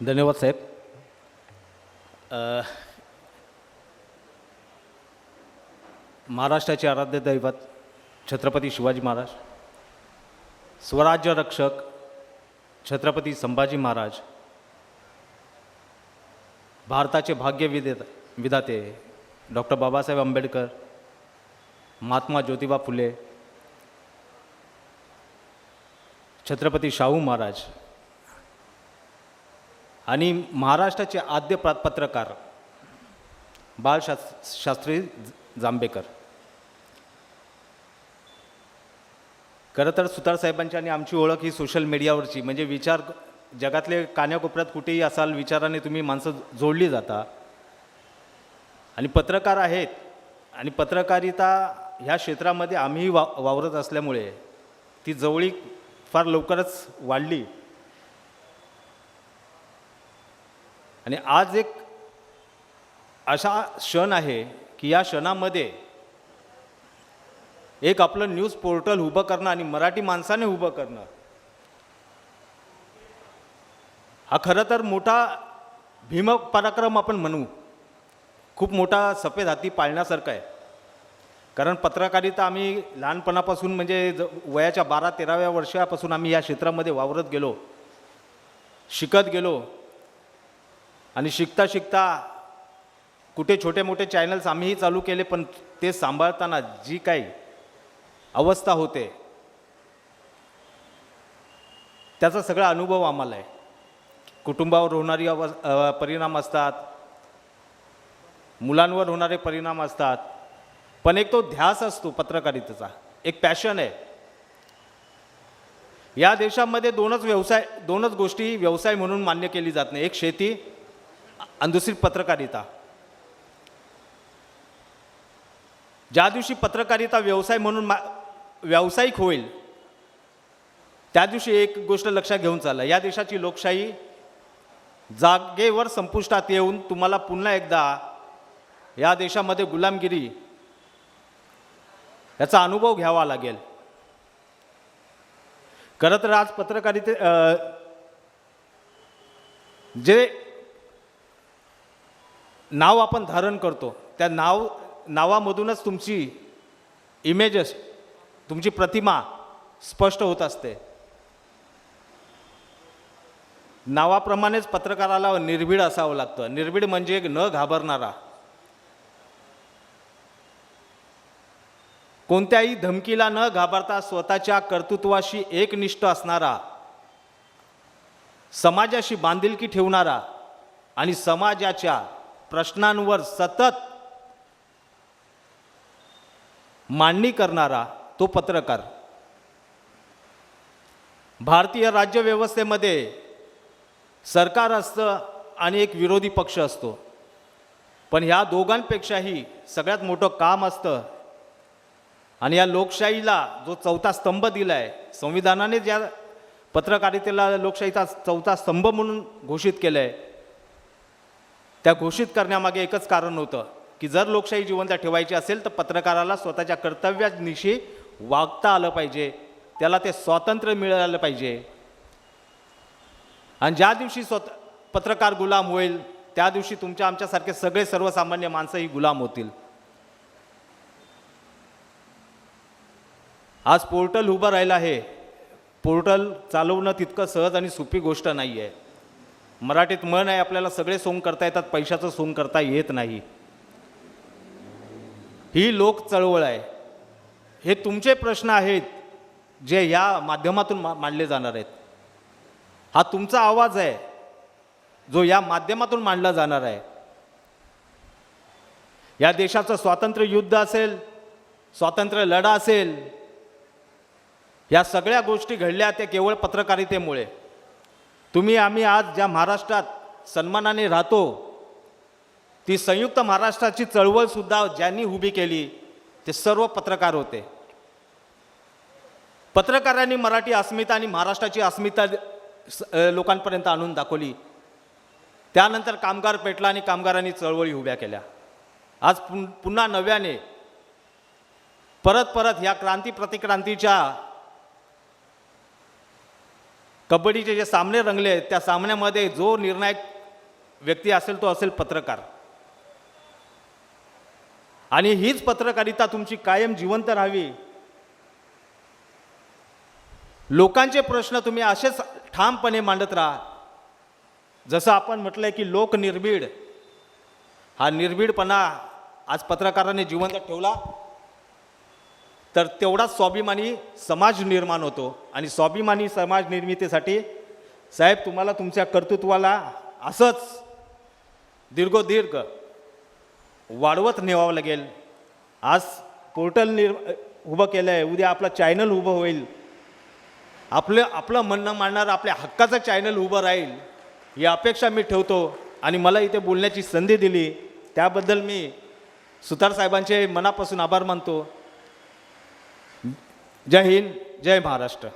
धन्यवाद साहेब. महाराष्ट्राचे आराध्य दैवत छत्रपती शिवाजी महाराज, स्वराज्य रक्षक छत्रपती संभाजी महाराज, भारताचे विधाते डॉक्टर बाबासाहेब आंबेडकर, महात्मा ज्योतिबा फुले, छत्रपती शाहू महाराज आणि महाराष्ट्राचे आद्य पत्रकार बाळशास्त्री जांभेकर. खरं तर सुतारसाहेबांची आणि आमची ओळख ही सोशल मीडियावरची, म्हणजे विचार जगातले कान्याकोपऱ्यात कुठेही असाल विचाराने तुम्ही माणसं जोडली जाता आणि पत्रकार आहेत आणि पत्रकारिता ह्या क्षेत्रामध्ये आम्हीही वावरत असल्यामुळे ती जवळीक फार लवकरच वाढली. आणि आज एक असा क्षण आहे की या क्षणामध्ये एक आपलं न्यूज पोर्टल उभं करणं आणि मराठी माणसाने उभं करणं हा खरं तर मोठा भीमपराक्रम आपण म्हणू. खूप मोठा सफेद हाती पाळण्यासारखा आहे. कारण पत्रकारिता आम्ही लहानपणापासून म्हणजे वयाच्या 12-13व्या वर्षापासून आम्ही या क्षेत्रामध्ये वावरत गेलो, शिकत गेलो आणि शिकता शिकता कुठे छोटे मोठे चॅनल्स आम्हीही चालू केले, पण ते सांभाळताना जी काही अवस्था होते त्याचा सगळा अनुभव आम्हाला आहे. कुटुंबावर होणारी परिणाम असतात, मुलांवर होणारे परिणाम असतात, पण एक तो ध्यास असतो पत्रकारितेचा, एक पॅशन आहे. या देशामध्ये दोनच गोष्टी व्यवसाय म्हणून मान्य केली जात नाही, एक शेती आणि दुसरी पत्रकारिता. ज्या दिवशी पत्रकारिता व्यवसाय म्हणून व्यावसायिक होईल त्या दिवशी एक गोष्ट लक्षात घेऊन चालला, या देशाची लोकशाही जागेवर संपुष्टात येऊन तुम्हाला पुन्हा एकदा या देशामध्ये गुलामगिरी याचा अनुभव घ्यावा लागेल. खरं तर आज पत्रकारिते जे नाव आपण धारण करतो त्या नावामधूनच तुमची इमेजेस, तुमची प्रतिमा स्पष्ट होत असते. नावाप्रमाणेच पत्रकाराला निर्भीड असावं लागतं. निर्भीड म्हणजे न घाबरणारा, कोणत्याही धमकीला न घाबरता स्वतःच्या कर्तृत्वाशी एकनिष्ठ असणारा, समाजाशी बांधिलकी ठेवणारा आणि समाजाच्या प्रश्नांवर सतत मांडणी करणारा तो पत्रकार. भारतीय राज्यव्यवस्थेमध्ये सरकार असतं आणि एक विरोधी पक्ष असतो, पण ह्या दोघांपेक्षाही सगळ्यात मोठं काम असतं आणि या लोकशाहीला जो चौथा स्तंभ दिला आहे, संविधानाने ज्या पत्रकारितेला लोकशाहीचा चौथा स्तंभ म्हणून घोषित केलं आहे, त्या घोषित करण्यामागे एकच कारण होतं की जर लोकशाही जिवंत ठेवायची असेल तर पत्रकाराला स्वतःच्या कर्तव्यानिशी वागता आलं पाहिजे, त्याला ते स्वातंत्र्य मिळालं पाहिजे. आणि ज्या दिवशी पत्रकार गुलाम होईल त्या दिवशी तुमच्या आमच्यासारखे सगळे सर्वसामान्य माणसंही गुलाम होतील. आज पोर्टल उभं राहिलं आहे. पोर्टल चालवणं तितकं सहज आणि सोपी गोष्ट नाही आहे. मराठीत म्हण आहे, आपल्याला सगळे सोंग करता येतात, पैशाचं सोंग करता येत नाही. ही लोक चळवळ आहे. हे तुमचे प्रश्न आहेत जे या माध्यमातून मांडले जाणार आहेत. हा तुमचा आवाज आहे जो या माध्यमातून मांडला जाणार आहे. या देशाचं स्वातंत्र्य युद्ध असेल, स्वातंत्र्य लढा असेल, या सगळ्या गोष्टी घडल्या त्या केवळ पत्रकारितेमुळे. तुम्ही आम्ही आज ज्या महाराष्ट्रात सन्मानाने राहतो ती संयुक्त महाराष्ट्राची चळवळसुद्धा ज्यांनी उभी केली ते सर्व पत्रकार होते. पत्रकारांनी मराठी अस्मिता आणि महाराष्ट्राची अस्मिता लोकांपर्यंत आणून दाखवली. त्यानंतर कामगार पेटला आणि कामगारांनी चळवळी उभ्या केल्या. आज पुन्हा नव्याने परत ह्या क्रांती प्रतिक्रांतीच्या कबड्डीचे जे सामने रंगले आहेत, त्या सामन्यामध्ये जो निर्णायक व्यक्ती असेल तो असेल पत्रकार. आणि हीच पत्रकारिता तुमची कायम जिवंत राहावी. लोकांचे प्रश्न तुम्ही असेच ठामपणे मांडत राहा. जसं आपण म्हटलंय की लोक निर्भीड, हा निर्भीडपणा आज पत्रकाराने जिवंत ठेवला तर तेवढाच स्वाभिमानी समाज निर्माण होतो. आणि स्वाभिमानी समाज निर्मितीसाठी साहेब तुम्हाला तुमच्या कर्तृत्वाला असंच दीर्घोदीर्घ वाढवत नेवावं लागेल. आज पोर्टल उभं केलं आहे, उद्या आपलं चॅनल उभं होईल, आपलं म्हणणं मांडणार आपल्या हक्काचं चॅनल उभं राहील, ही अपेक्षा मी ठेवतो. आणि मला इथे बोलण्याची संधी दिली त्याबद्दल मी सुतार साहेबांचे मनापासून आभार मानतो. जय हिंद, जय महाराष्ट्र.